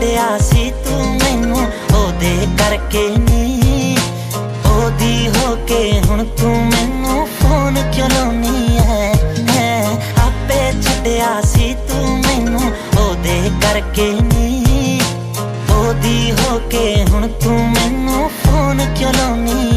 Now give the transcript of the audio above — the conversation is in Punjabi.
ਛੱਡਿਆ ਸੀ ਤੂੰ ਮੈਨੂੰ ਉਹਦੇ ਕਰਕੇ ਨੀ। ਉਹਦੀ ਹੋ ਕੇ ਹੁਣ ਤੂੰ ਮੈਨੂੰ ਫੋਨ ਕਿਉਂ ਲਾਉਣੀ ਹੈ। ਆਪੇ ਛੱਡਿਆ ਸੀ ਤੂੰ ਮੈਨੂੰ ਉਹਦੇ ਕਰਕੇ ਨੀ। ਉਹਦੀ ਹੋ ਕੇ ਹੁਣ ਤੂੰ ਮੈਨੂੰ ਫੋਨ ਕਿਉਂ ਲਾਉਣੀ